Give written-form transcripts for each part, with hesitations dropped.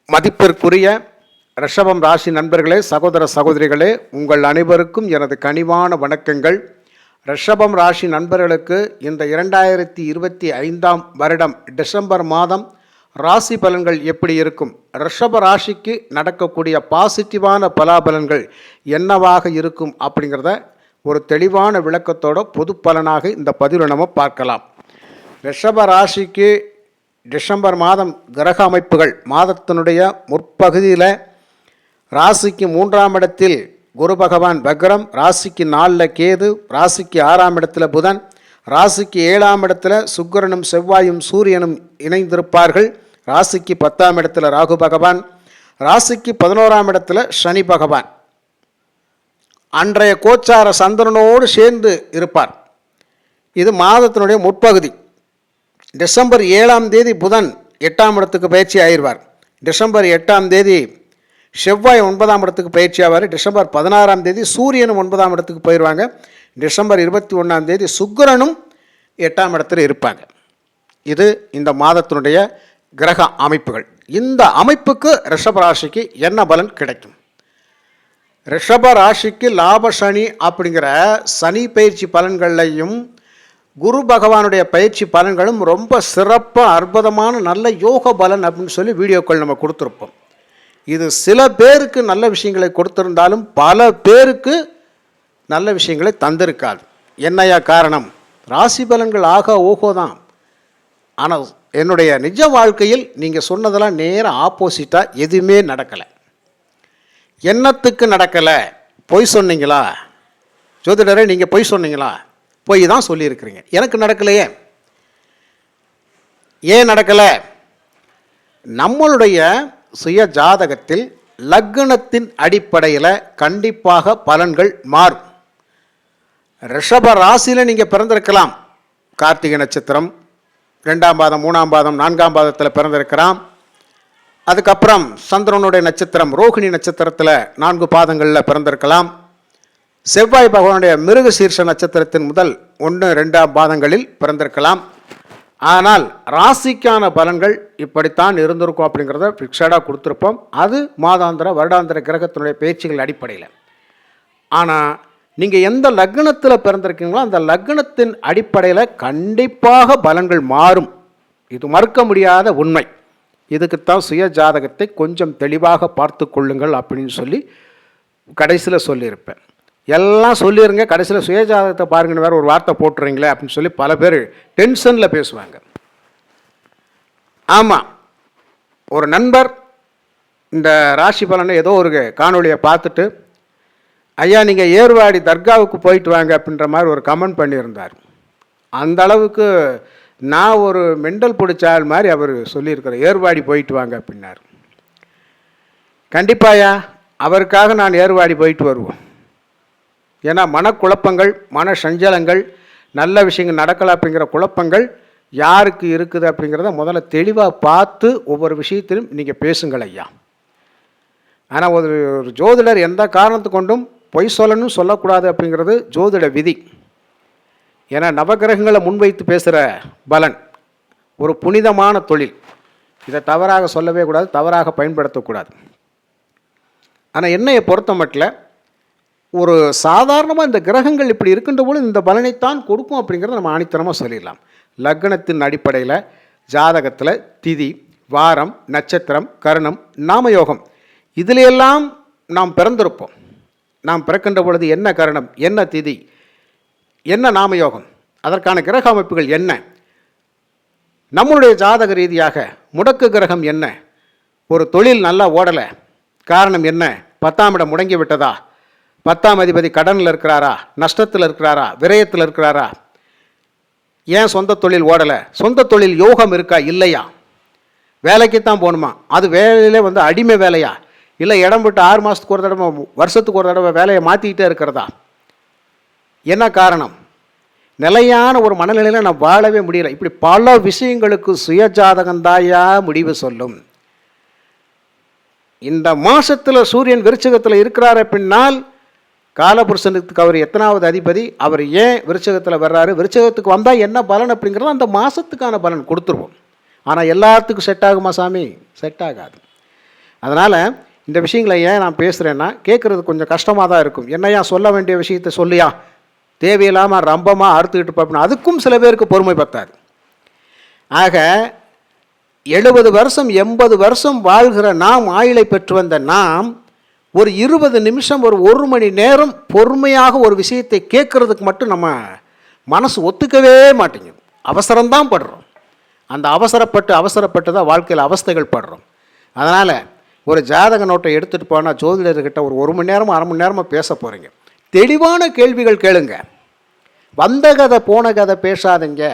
மதிப்பிற்குரிய ரிஷபம் ராசி நண்பர்களே, சகோதர சகோதரிகளே, உங்கள் அனைவருக்கும் எனது கனிவான வணக்கங்கள். ரிஷபம் ராசி நண்பர்களுக்கு இந்த 2025 வருடம் டிசம்பர் மாதம் ராசி பலன்கள் எப்படி இருக்கும், ரிஷப ராசிக்கு நடக்கக்கூடிய பாசிட்டிவான பலாபலன்கள் என்னவாக இருக்கும் அப்படிங்கிறத ஒரு தெளிவான விளக்கத்தோட பொது பலனாக இந்த பதிவில் நம்ம பார்க்கலாம். ரிஷப ராசிக்கு டிசம்பர் மாதம் கிரக அமைப்புகள் மாதத்தினுடைய முற்பகுதியில் ராசிக்கு 3ஆம் இடத்தில் குரு பகவான் வக்ரம், ராசிக்கு 4 கேது, ராசிக்கு 6ஆம் இடத்துல புதன், ராசிக்கு 7ஆம் இடத்துல சுக்கிரனும் செவ்வாயும் சூரியனும் இணைந்திருப்பார்கள், ராசிக்கு 10ஆம் இடத்துல ராகு பகவான், ராசிக்கு 11ஆம் இடத்துல சனி பகவான் அன்றைய கோச்சார சந்திரனோடு சேர்ந்து இருப்பார். இது மாதத்தினுடைய முற்பகுதி. டிசம்பர் 7ஆம் தேதி புதன் 8ஆம் இடத்துக்கு பயிற்சி ஆயிடுவார். டிசம்பர் 8ஆம் தேதி செவ்வாய் 9ஆம் இடத்துக்கு பயிற்சி ஆவார். டிசம்பர் 16ஆம் தேதி சூரியனும் 9ஆம் இடத்துக்கு போயிடுவாங்க. டிசம்பர் 21ஆம் தேதி சுக்கிரனும் 8ஆம் இடத்துல இருப்பாங்க. இது இந்த மாதத்தினுடைய கிரக அமைப்புகள். இந்த அமைப்புக்கு ரிஷப ராசிக்கு என்ன பலன் கிடைக்கும்? ரிஷப ராசிக்கு லாப சனி அப்படிங்கிற சனி பயிற்சி பலன்களையும் குரு பகவானுடைய பயிற்சி பலன்களும் ரொம்ப சிறப்பாக அற்புதமான நல்ல யோக பலன் அப்படின்னு சொல்லி வீடியோக்கள் நம்ம கொடுத்துருப்போம். இது சில பேருக்கு நல்ல விஷயங்களை கொடுத்திருந்தாலும் பல பேருக்கு நல்ல விஷயங்களை தந்திருக்காது. என்னையா காரணம்? ராசி பலன்கள் ஆக ஓகோ தான். ஆனால் என்னுடைய நிஜ வாழ்க்கையில் நீங்கள் சொன்னதெல்லாம் நேராக ஆப்போசிட்டாக எதுவுமே நடக்கலை. என்னத்துக்கு நடக்கலை? பொய் சொன்னீங்களா ஜோதிடரே? நீங்கள் பொய் சொன்னீங்களா? பொய் தான் சொல்லியிருக்கிறீங்க. எனக்கு நடக்கலையே. ஏன் நடக்கலை? நம்மளுடைய சுய ஜாதகத்தில் லக்னத்தின் அடிப்படையில் கண்டிப்பாக பலன்கள் மாறும். ரிஷப ராசியில் நீங்கள் பிறந்திருக்கலாம். கார்த்திகை நட்சத்திரம் 2ஆம் பாதம், 3ஆம் பாதம், 4ஆம் பாதத்தில் பிறந்திருக்கலாம். அதுக்கப்புறம் சந்திரனுடைய நட்சத்திரம் ரோகிணி நட்சத்திரத்தில் 4 பாதங்களில் பிறந்திருக்கலாம். செவ்வாய் பகவானுடைய மிருக சீர்ஷ நட்சத்திரத்தின் முதல் 1, 2ஆம் பாதங்களில் பிறந்திருக்கலாம். ஆனால் ராசிக்கான பலன்கள் இப்படித்தான் இருந்திருக்கும் அப்படிங்கிறத ஃபிக்ஸடாக கொடுத்துருப்போம். அது மாதாந்திர வருடாந்திர கிரகத்தினுடைய பேச்சுகள் அடிப்படையில். ஆனால் நீங்கள் எந்த லக்னத்தில் பிறந்திருக்கீங்களோ அந்த லக்னத்தின் அடிப்படையில் கண்டிப்பாக பலன்கள் மாறும். இது மறுக்க முடியாத உண்மை. இதுக்குத்தான் சுய ஜாதகத்தை கொஞ்சம் தெளிவாக பார்த்து கொள்ளுங்கள் அப்படின்னு சொல்லி கடைசியில் சொல்லியிருப்பேன். எல்லாம் சொல்லிடுங்க, கடைசியில் சுய ஜாதகத்தை பாருங்கன்னு வேறு ஒரு வார்த்தை போட்டுறீங்களே அப்படின்னு சொல்லி பல பேர் டென்ஷனில் பேசுவாங்க. ஆமாம், ஒரு நண்பர் இந்த ராசி பலனை ஏதோ ஒரு காணொலியை பார்த்துட்டு, ஐயா நீங்கள் ஏர்வாடி தர்காவுக்கு போயிட்டு வாங்க அப்படின்ற மாதிரி ஒரு கமெண்ட் பண்ணியிருந்தார். அந்த அளவுக்கு நான் ஒரு மெண்டல் பிடிச்சால் மாதிரி அவர் சொல்லியிருக்கிறார், ஏர்வாடி போயிட்டு வாங்க அப்படின்னார். கண்டிப்பாயா அவருக்காக நான் ஏர்வாடி போயிட்டு வருவோம். ஏன்னா மனக்குழப்பங்கள், மன சஞ்சலங்கள், நல்ல விஷயங்கள் நடக்கலை அப்படிங்கிற குழப்பங்கள் யாருக்கு இருக்குது அப்படிங்கிறத முதல்ல தெளிவாக பார்த்து ஒவ்வொரு விஷயத்திலும் நீங்கள் பேசுங்கள் ஐயா. ஆனால் ஒரு ஜோதிடர் எந்த காரணத்து கொண்டும் பொய் சொல்லணும் சொல்லக்கூடாது அப்படிங்கிறது ஜோதிட விதி. ஏன்னா நவகிரகங்களை முன்வைத்து பேசுகிற பலன் ஒரு புனிதமான தொழில். இதை தவறாக சொல்லவே கூடாது, தவறாக பயன்படுத்தக்கூடாது. ஆனால் என்னையை பொறுத்த மட்டும் ஒரு சாதாரணமாக இந்த கிரகங்கள் இப்படி இருக்கின்ற போது இந்த பலனைத்தான் கொடுக்கும் அப்படிங்கிறத நம்ம ஆணித்தனமாக சொல்லிடலாம். லக்னத்தின் அடிப்படையில் ஜாதகத்தில் திதி, வாரம், நட்சத்திரம், கரணம், நாமயோகம் இதிலெல்லாம் நாம் பிறந்திருப்போம். நாம் பிறக்கின்ற பொழுது என்ன கரணம், என்ன திதி, என்ன நாமயோகம், அதற்கான கிரக அமைப்புகள் என்ன, நம்மளுடைய ஜாதக ரீதியாக முடக்கு கிரகம் என்ன, ஒரு தொழில் நல்லா ஓடலை காரணம் என்ன, 10ஆம் இடம் முடங்கி விட்டதா, 10ஆம் அதிபதி கடனில் இருக்கிறாரா, நஷ்டத்தில் இருக்கிறாரா, விரயத்தில் இருக்கிறாரா, ஏன் சொந்த தொழில் ஓடலை, சொந்த தொழில் யோகம் இருக்கா இல்லையா, வேலைக்குத்தான் போகணுமா, அது வேலையிலே அடிமை வேலையா, இல்லை இடம் விட்டு 6 மாதத்துக்கு ஒரு தடவை வருஷத்துக்கு ஒரு தடவை வேலையை மாற்றிக்கிட்டே இருக்கிறதா, என்ன காரணம், நிலையான ஒரு மனநிலையில் நான் வாழவே முடியலை. இப்படி பல விஷயங்களுக்கு சுயஜாதகந்தாயா முடிவு சொல்லும். இந்த மாதத்தில் சூரியன் விருச்சிகத்தில் இருக்கிறார் அப்படின்னால் காலபுருஷனுக்கு அவர் எத்தனாவது அதிபதி, அவர் ஏன் விருச்சிகத்தில் வர்றாரு, விருச்சிகத்துக்கு வந்தால் என்ன பலன் அப்படிங்கிறத அந்த மாதத்துக்கான பலன் கொடுத்துருவோம். ஆனால் எல்லாத்துக்கும் செட் ஆகுமா சாமி? செட் ஆகாது. அதனால் இந்த விஷயங்களை ஏன் நான் பேசுகிறேன்னா, கேட்குறது கொஞ்சம் கஷ்டமாக தான் இருக்கும். என்னையா சொல்ல வேண்டிய விஷயத்தை சொல்லியா தேவையில்லாமல் ரம்பமாக அறுத்துக்கிட்டு பார்ப்போம், அதுக்கும் சில பேருக்கு பொறுமை பத்தாது. ஆக 70 வருஷம் 80 வருஷம் வாழ்கிற நாம், ஆயுளை பெற்று வந்த நாம், ஒரு 20 நிமிஷம் ஒரு மணி நேரம் பொறுமையாக ஒரு விஷயத்தை கேட்குறதுக்கு மட்டும் நம்ம மனசு ஒத்துக்கவே மாட்டேங்குது. அவசரம்தான் படுறோம். அந்த அவசரப்பட்டு தான் வாழ்க்கையில் அவஸ்தைகள் படுறோம். அதனால் ஒரு ஜாதக நோட்டை எடுத்துகிட்டு போனால் ஜோதிடர்கிட்ட ஒரு மணி நேரமோ அரை மணி நேரமோ பேச போகிறீங்க. தெளிவான கேள்விகள் கேளுங்க. வந்த கதை போன கதை பேசாதீங்க.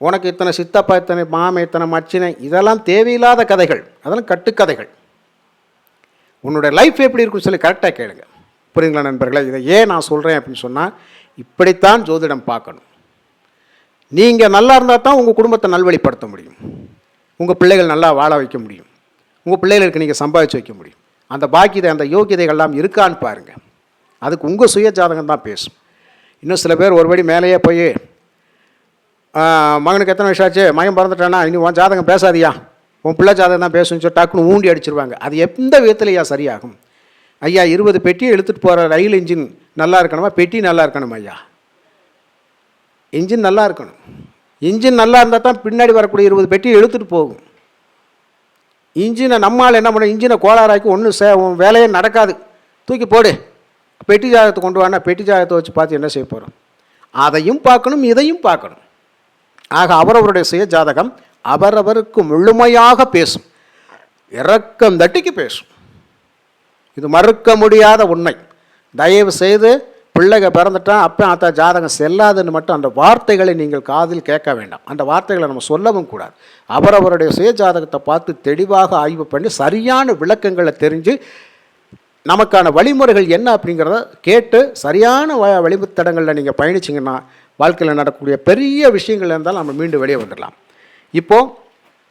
உனக்கு இத்தனை சித்தப்பா, இத்தனை மாமை, இத்தனை மச்சினை, இதெல்லாம் தேவையில்லாத கதைகள், அதெல்லாம் கட்டுக்கதைகள். உன்னுடைய லைஃப் எப்படி இருக்குன்னு சொல்லி கரெக்டாக கேளுங்க. புரியுங்களா நண்பர்களே? இதை ஏன் நான் சொல்கிறேன் அப்படின்னு சொன்னால், இப்படித்தான் ஜோதிடம் பார்க்கணும். நீங்கள் நல்லா இருந்தால் தான் உங்கள் குடும்பத்தை நல்வழிப்படுத்த முடியும், உங்கள் பிள்ளைகள் நல்லா வாழ வைக்க முடியும், உங்கள் பிள்ளைகளுக்கு நீங்கள் சம்பாதிச்சு வைக்க முடியும். அந்த பாக்கியதை, அந்த யோகியதைகள்லாம் இருக்கான்னு பாருங்கள். அதுக்கு உங்கள் சுய ஜாதகம் தான் பேசும். இன்னும் சில பேர் ஒருபடி மேலேயே போய், மகனுக்கு எத்தனை வயசு ஆச்சு, மகன் பிறந்துட்டானா, இனி உன் ஜாதகம் பேசாதியா, உன் பிள்ளை ஜாதகம் தான் பேசுன்னு சொல்லி டக்குன்னு ஊண்டி அடிச்சிருவாங்க. அது எந்த விதத்துலையா சரியாகும்? ஐயா 20 பெட்டியை எடுத்துகிட்டு போகிற ரயில் இன்ஜின் நல்லா இருக்கணுமா, பெட்டி நல்லா இருக்கணும்? ஐயா இன்ஜின் நல்லா இருக்கணும். இன்ஜின் நல்லா இருந்தால் தான் பின்னாடி வரக்கூடிய 20 பெட்டியை எடுத்துகிட்டு போகும். இன்ஜினை நம்மால் என்ன பண்ண, இன்ஜினை கோளாறாக்கி ஒன்றும் வேலையே நடக்காது. தூக்கி போடு, பெட்டி ஜாதகத்தை கொண்டு வானா, பெட்டி ஜாதகத்தை வச்சு பார்த்து என்ன செய்ய போகிறோம்? அதையும் பார்க்கணும், இதையும் பார்க்கணும். ஆக அவரவருடைய சுய ஜாதகம் அவரவருக்கு முழுமையாக பேசும், இரக்கம் தட்டிக்கு பேசும். இது மறுக்க முடியாத உண்மை. தயவு செய்து பிள்ளைங்க பிறந்துட்டான் அப்போ அத்தா ஜாதகம் செல்லாதுன்னு மட்டும் அந்த வார்த்தைகளை நீங்கள் காதில் கேட்க வேண்டாம். அந்த வார்த்தைகளை நம்ம சொல்லவும் கூடாது. அவரவருடைய சுய ஜாதகத்தை பார்த்து தெளிவாக ஆய்வு பண்ணி சரியான விளக்கங்களை தெரிஞ்சு நமக்கான வழிமுறைகள் என்ன அப்படிங்கிறத கேட்டு சரியான வழித்தடங்களில் நீங்கள் பயணிச்சிங்கன்னா வாழ்க்கையில் நடக்கக்கூடிய பெரிய விஷயங்கள் இருந்தாலும் நம்ம மீண்டும் வெளியே வந்துடலாம். இப்போது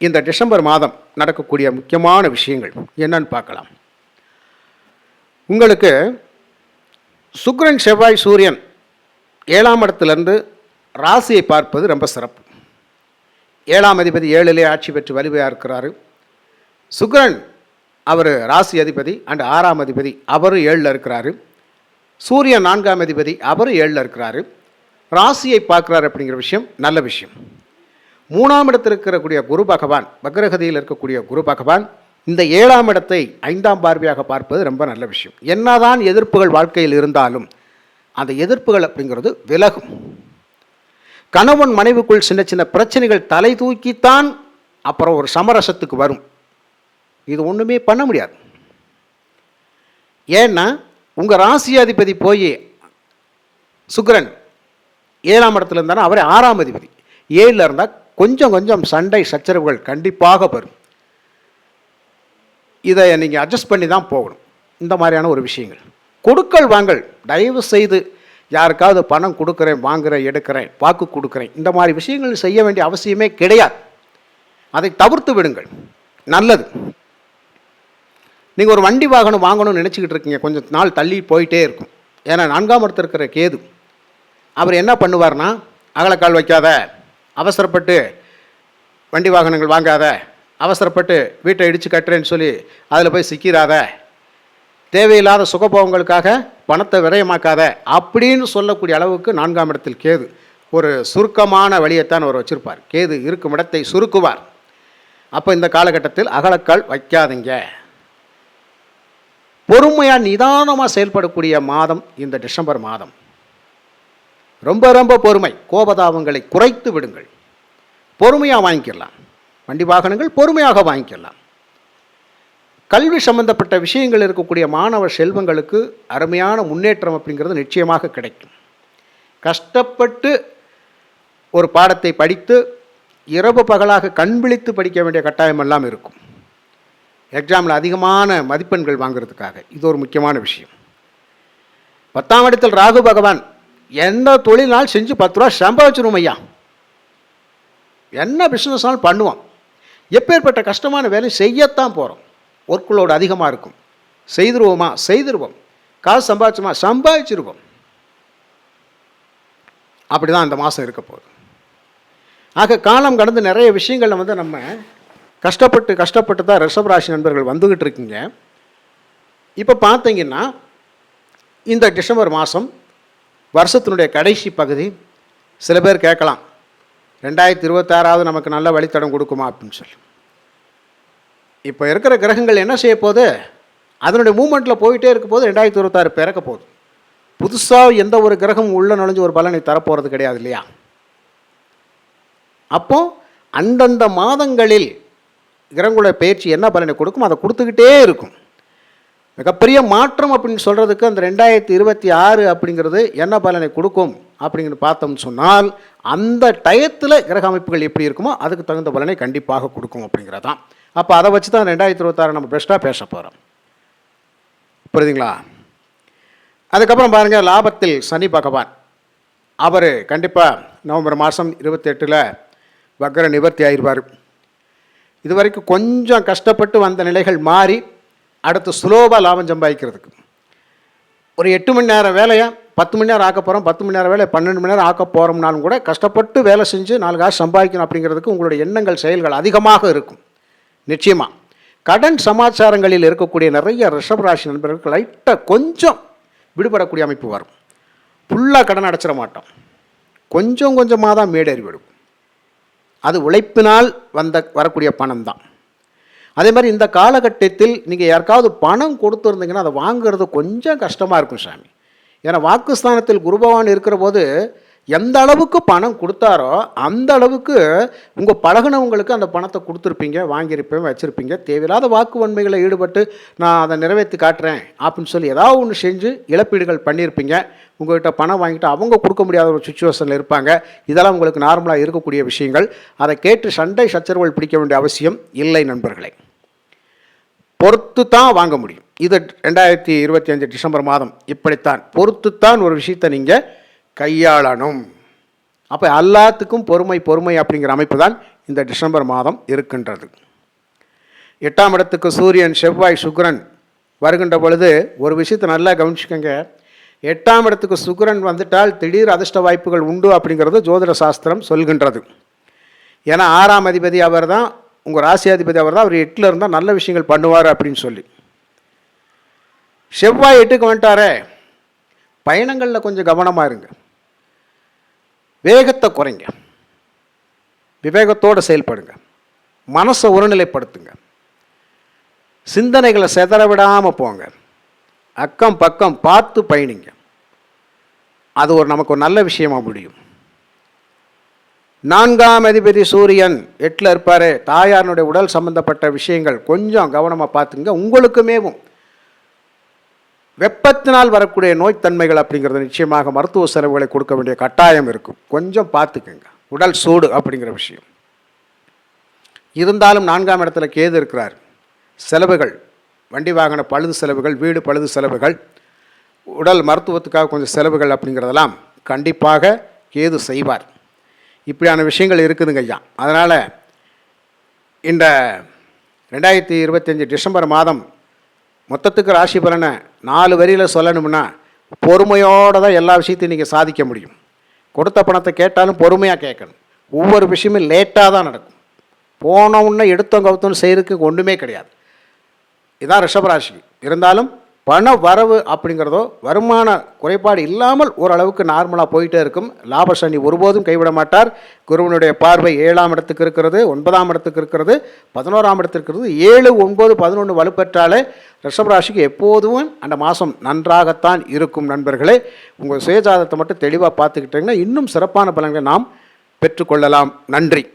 இந்த டிசம்பர் மாதம் நடக்கக்கூடிய முக்கியமான விஷயங்கள் என்னன்னு பார்க்கலாம். உங்களுக்கு சுக்கிரன், செவ்வாய், சூரியன் 7ஆம் இடத்துலேருந்து ராசியை பார்ப்பது ரொம்ப சிறப்பு. 7ஆம் அதிபதி 7லே ஆட்சி பெற்று வலிமையாக இருக்கிறாரு. சுக்கிரன் அவர் ராசி அதிபதி அண்ட் 6ஆம் அதிபதி அவர் 7ல் இருக்கிறாரு. சூரியன் 4ஆம் அதிபதி அவர் 7ல் இருக்கிறாரு. ராசியை பார்க்குறாரு அப்படிங்கிற விஷயம் நல்ல விஷயம். 3ஆம் இடத்தில் இருக்கக்கூடிய குரு பகவான், வக்ரகதியில் இருக்கக்கூடிய குரு பகவான் இந்த 7ஆம் இடத்தை 5ஆம் பார்வையாக பார்ப்பது ரொம்ப நல்ல விஷயம். என்னதான் எதிர்ப்புகள் வாழ்க்கையில் இருந்தாலும் அந்த எதிர்ப்புகள் அப்படிங்கிறது விலகும். கணவன் மனைவிக்குள் சின்ன சின்ன பிரச்சனைகள் தலை தூக்கித்தான் அப்புறம் ஒரு சமரசத்துக்கு வரும். இது ஒன்றுமே பண்ண முடியாது. ஏன்னா உங்கள் ராசி அதிபதி போய் சுக்கிரன் 7ஆம் இடத்துல இருந்தாலும் அவரே 6ஆம் அதிபதி 7ல் இருந்தால் கொஞ்சம் சண்டை சச்சரவுகள் கண்டிப்பாக வரும். இதை நீங்கள் அட்ஜஸ்ட் பண்ணி தான் போகணும். இந்த மாதிரியான ஒரு விஷயங்கள், கொடுக்கல் வாங்கல், தயவு செய்து யாருக்காவது பணம் கொடுக்குறேன், வாங்குகிறேன், எடுக்கிறேன், வாக்கு கொடுக்குறேன், இந்த மாதிரி விஷயங்கள் செய்ய வேண்டிய அவசியமே கிடையாது. அதை தவிர்த்து விடுங்கள், நல்லது. நீங்கள் ஒரு வண்டி வாகனம் வாங்கணும்னு நினச்சிக்கிட்டு இருக்கீங்க, கொஞ்சம் நாள் தள்ளி போயிட்டே இருக்கும். ஏன்னா 4ஆம் இடத்துல இருக்கிற கேது அவர் என்ன பண்ணுவார்னா, அகலக்கால் வைக்காத, அவசரப்பட்டு வண்டி வாகனங்கள் வாங்காத, அவசரப்பட்டு வீட்டை இடித்து கட்டுறேன்னு சொல்லி அதில் போய் சிக்கிறாத, தேவையில்லாத சுகபோகங்களுக்காக பணத்தை விரயமாக்காத அப்படின்னு சொல்லக்கூடிய அளவுக்கு 4ஆம் இடத்தில் கேது ஒரு சுருக்கமான வழியைத்தான் அவர் வச்சுருப்பார். கேது இருக்கும் இடத்தை சுருக்குவார். அப்போ இந்த காலகட்டத்தில் அகலக்கால் வைக்காதீங்க. பொறுமையாக நிதானமாக செயல்படக்கூடிய மாதம் இந்த டிசம்பர் மாதம். ரொம்ப பொறுமை, கோபதாபங்களை குறைத்து விடுங்கள். பொறுமையாக வாங்கிக்கலாம். வண்டி வாகனங்கள் பொறுமையாக வாங்கிக்கலாம். கல்வி சம்பந்தப்பட்ட விஷயங்கள் இருக்கக்கூடிய மாணவ செல்வங்களுக்கு அருமையான முன்னேற்றம் அப்படிங்கிறது நிச்சயமாக கிடைக்கும். கஷ்டப்பட்டு ஒரு பாடத்தை படித்து இரவு பகலாக கண் விழித்து படிக்க வேண்டிய கட்டாயமெல்லாம் இருக்கும். எக்ஸாமில் அதிகமான மதிப்பெண்கள் வாங்கிறதுக்காக இது ஒரு முக்கியமான விஷயம். 10ஆம் இடத்தில் ராகு பகவான் எந்த தொழில்னால் செஞ்சு 10 ரூபா சம்பாதிச்சிரும் ஐயா. என்ன பிஸ்னஸ்னாலும் பண்ணுவோம். எப்பேற்பட்ட கஷ்டமான வேலை செய்யத்தான் போகிறோம். ஒர்க்குலோடு அதிகமாக இருக்கும், செய்திருவோமா, செய்திருவோம். காசு சம்பாதிச்சோமா, சம்பாதிச்சிருவோம். அப்படி தான் இந்த மாதம் இருக்க போகுது. ஆக காலம் கடந்து நிறைய விஷயங்களை நம்ம கஷ்டப்பட்டு தான் ரிஷபராசி நண்பர்கள் வந்துக்கிட்டு இருக்கீங்க. இப்போ பார்த்தீங்கன்னா இந்த டிசம்பர் மாதம் வருஷத்தினுடைய கடைசி பகுதி. சில பேர் கேட்கலாம், 2026 நமக்கு நல்ல வழித்தடம் கொடுக்குமா அப்படின்னு சொல்லி. இப்போ இருக்கிற கிரகங்கள் என்ன செய்ய போகுது, அதனுடைய மூமெண்ட்டில் போயிட்டே இருக்கும் போது 2026 பிறக்க போகுது. புதுசாக எந்த ஒரு கிரகம் உள்ள நுழைஞ்சு ஒரு பலனை தரப்போகிறது கிடையாது இல்லையா. அப்போ அந்தந்த மாதங்களில் கிரகங்களுடைய பயிற்சி என்ன பலனை கொடுக்கும் அதை கொடுத்துக்கிட்டே இருக்கும். மிகப்பெரிய மாற்றம் அப்படின்னு சொல்கிறதுக்கு அந்த 2026 அப்படிங்கிறது என்ன பலனை கொடுக்கும் அப்படிங்கிறது பார்த்தோம்னு சொன்னால், அந்த டயத்தில் கிரக அமைப்புகள் எப்படி இருக்குமோ அதுக்கு தகுந்த பலனை கண்டிப்பாக கொடுக்கும் அப்படிங்கிறதான். அப்போ அதை வச்சு தான் 2026 நம்ம பெஸ்ட்டாக பேச போகிறோம். புரியுதுங்களா? அதுக்கப்புறம் பாருங்கள், லாபத்தில் சனி பகவான் அவர் கண்டிப்பாக நவம்பர் மாதம் 28 வக்ர நிவர்த்தி ஆகிடுவார். இது வரைக்கும் கொஞ்சம் கஷ்டப்பட்டு வந்த நிலைகள் மாறி அடுத்து சுலோபாக லாபம் சம்பாதிக்கிறதுக்கு ஒரு 8 மணி நேரம் வேலையை 10 மணி நேரம் ஆக்க போகிறோம், 10 மணி நேரம் வேலையை 12 மணி நேரம் ஆக்க போகிறோம்னாலும் கூட கஷ்டப்பட்டு வேலை செஞ்சு 4 காசு சம்பாதிக்கணும் அப்படிங்கிறதுக்கு உங்களுடைய எண்ணங்கள் செயல்கள் அதிகமாக இருக்கும். நிச்சயமாக கடன் சமாச்சாரங்களில் இருக்கக்கூடிய நிறைய ரிஷபராசி நண்பர்களுக்கு லைட்டாக கொஞ்சம் விடுபடக்கூடிய அமைப்பு வரும். ஃபுல்லாக கடன் அடைச்சிட மாட்டோம், கொஞ்சம் கொஞ்சமாக தான் மேடேறி விடும். அது உழைப்பினால் வரக்கூடிய பணம் தான். அதே மாதிரி இந்த காலகட்டத்தில் நீங்கள் யாருக்காவது பணம் கொடுத்துருந்தீங்கன்னா அதை வாங்குறது கொஞ்சம் கஷ்டமாக இருக்கும் சாமி. ஏன்னா வாக்குஸ்தானத்தில் குரு பகவான் இருக்கிற போது எந்த அளவுக்கு பணம் கொடுத்தாரோ அந்த அளவுக்கு உங்கள் பழகினவங்களுக்கு அந்த பணத்தை கொடுத்துருப்பீங்க, வாங்கியிருப்பேன், வச்சுருப்பீங்க. தேவையில்லாத வாக்கு வன்மைகளை ஈடுபட்டு நான் அதை நிறைவேற்றி காட்டுறேன் அப்படின்னு சொல்லி ஏதாவது ஒன்று செஞ்சு இழப்பீடுகள் பண்ணியிருப்பீங்க. உங்கள்கிட்ட பணம் வாங்கிட்டு அவங்க கொடுக்க முடியாத ஒரு சுச்சுவேஷனில் இருப்பாங்க. இதெல்லாம் உங்களுக்கு நார்மலாக இருக்கக்கூடிய விஷயங்கள். அதை கேட்டு சண்டை சச்சரவுகள் பிடிக்க வேண்டிய அவசியம் இல்லை நண்பர்களே. பொறுத்து தான் வாங்க முடியும். இது 2025 டிசம்பர் மாதம் இப்படித்தான் பொறுத்துத்தான் ஒரு விஷயத்தை நீங்கள் கையாளணும். அப்போ எல்லாத்துக்கும் பொறுமை அப்படிங்கிற அமைப்பு தான் இந்த டிசம்பர் மாதம் இருக்கின்றது. 8ஆம் இடத்துக்கு சூரியன், செவ்வாய், சுக்கிரன் வருகின்ற பொழுது ஒரு விஷயத்தை நல்லா கவனிச்சுக்கோங்க. 8ஆம் இடத்துக்கு சுக்கிரன் வந்துட்டால் திடீர் அதிர்ஷ்ட வாய்ப்புகள் உண்டு அப்படிங்கிறது ஜோதிட சாஸ்திரம் சொல்கின்றது. ஏன்னா 6ஆம் அதிபதி அவர் தான், உங்கள் ராசியாதிபதி அவர் தான். அவர் 8ல் இருந்தால் நல்ல விஷயங்கள் பண்ணுவார் அப்படின்னு சொல்லி. செவ்வாய் 8க்கு வந்துட்டாரே, பயணங்களில் கொஞ்சம் கவனமாக இருங்க, வேகத்தை குறைங்க, விவேகத்தோடு செயல்படுங்க, மனசை ஒருநிலைப்படுத்துங்க, சிந்தனைகளை செதற விடாமல் போங்க, அக்கம் பக்கம் பார்த்து பயணிங்க. அது நமக்கு ஒரு நல்ல விஷயமாக முடியும். 4ஆம் அதிபதி சூரியன் 8ல் இருப்பார். தாயாருடைய உடல் சம்பந்தப்பட்ட விஷயங்கள் கொஞ்சம் கவனமாக பார்த்துங்க. உங்களுக்குமேவும் வெப்பத்தினால் வரக்கூடிய நோய்த்தன்மைகள் அப்படிங்கிறது நிச்சயமாக மருத்துவ செலவுகளை கொடுக்க வேண்டிய கட்டாயம் இருக்கும். கொஞ்சம் பார்த்துக்குங்க, உடல் சூடு அப்படிங்கிற விஷயம் இருந்தாலும். 4ஆம் இடத்துல கேது இருக்கிறார். செலவுகள், வண்டி வாகன பழுது செலவுகள், வீடு பழுது செலவுகள், உடல் மருத்துவத்துக்காக கொஞ்சம் செலவுகள் அப்படிங்கிறதெல்லாம் கண்டிப்பாக கேது செய்வார். இப்படியான விஷயங்கள் இருக்குதுங்க ஐயா. அதனால் இந்த 2025 டிசம்பர் மாதம் மொத்தத்துக்கு ராசி பலனை 4 வரியில் சொல்லணும்னா, பொறுமையோடு தான் எல்லா விஷயத்தையும் நீங்கள் சாதிக்க முடியும். கொடுத்த பணத்தை கேட்டாலும் பொறுமையாக கேட்கணும். ஒவ்வொரு விஷயமும் லேட்டாக தான் நடக்கும். போன உடனே எடுத்தோம் கவுத்தோன்னு செய்கிறதுக்கு ஒன்றுமே கிடையாது. இதுதான் ரிஷபராசி. இருந்தாலும் பண வரவு அப்படிங்கிறதோ வருமான குறைபாடு இல்லாமல் ஓரளவுக்கு நார்மலாக போயிட்டே இருக்கும். லாபசனி ஒருபோதும் கைவிட மாட்டார். குருவனுடைய பார்வை 7ஆம் இடத்துக்கு இருக்கிறது, 9ஆம் இடத்துக்கு இருக்கிறது, 11ஆம் இடத்துக்கு இருக்கிறது. 7, 9, 11 வலுப்பெற்றாலே ரிஷபராசிக்கு எப்போதும் அந்த மாதம் நன்றாகத்தான் இருக்கும் நண்பர்களே. உங்கள் சுயஜாதத்தை மட்டும் தெளிவாக பார்த்துக்கிட்டிங்கன்னா இன்னும் சிறப்பான பலன்களை நாம் பெற்றுக்கொள்ளலாம். நன்றி.